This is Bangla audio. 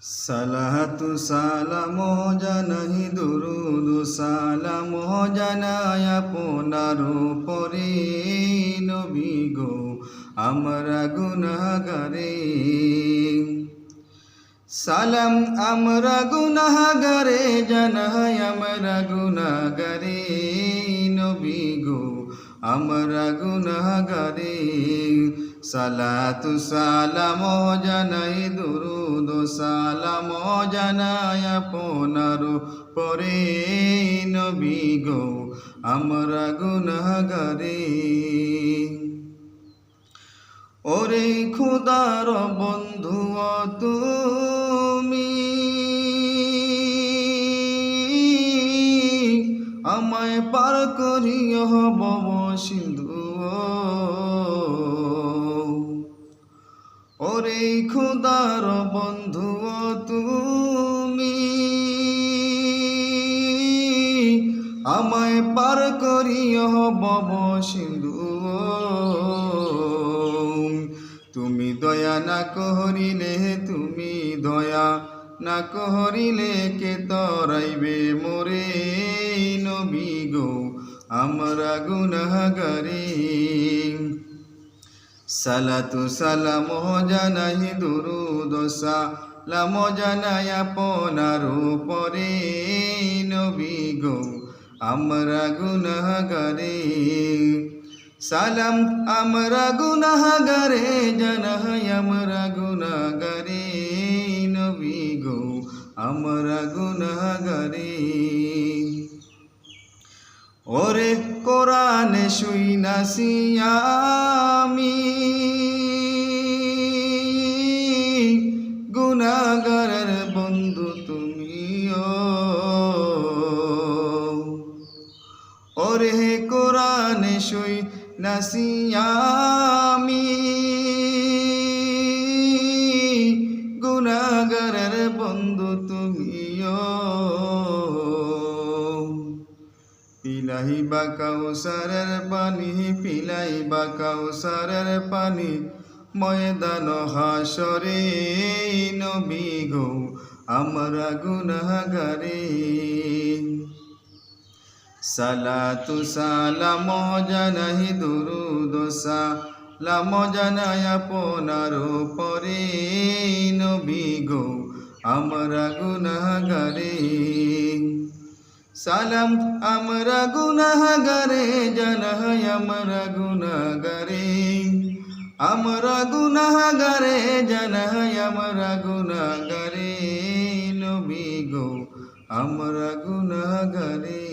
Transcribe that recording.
সালাতু সালাম জানাহি দুরুদ সালাম জানাই আপনার উপরে নবী গো আমরা গুনাহগারে। সালাম আমরা গুনাহগারে জানাই আমরা গুনাহগারে নবী গো আমরা গুনাহগারে। সালাতু সালাম জানাই দুরুদ সালাম জানাই আপনার পরে নবী গো আমরা গুনাহগারে। ওরে খোদার বন্ধু তুমি আমায় পার করিও ভব সিন্ধু। ওরে খোদার বন্ধু তুমি আমায় পার করিও ভব সিন্ধু। তুমি দয়া না করিলে তুমি দয়া না করিলে কে তরাইবে মোরে নবী গো আমরা গুনাহগারে। সালাতু সালাম জানাই দুরুদ সালাম জানাই আপনার উপরে নবী গো আমরা গুনাহগারে। সালাম আমরা গুনাহগারে জানাই আমরা গুনাহগারে নবী গো আমরা গুনাহগারে। ওরে কোরআনে শুইনাছি আমি গুনাহগারের বন্ধু তুমিও। ওরে কোরআনে শুইনাছি আমি গুনাহগারের বন্ধু তুমিও। পিলাইবা কাউসারের পানি পিলাইবা কাউসারের পানি ময়দান হাসরে নবী গো আমরা গুনাহগারে। সালাতু সালাম জানাই দুরুদ সালাম জানাই আপনার উপরে নবী গো আমরা গুনাহগারে। সালাম আমরা গুনাহগারে জানাই আমরা গুনাহগারে আমরা গুনাহগারে জানাই আমরা গুনাহগারে নবী গো আমরা গুনাহগারে।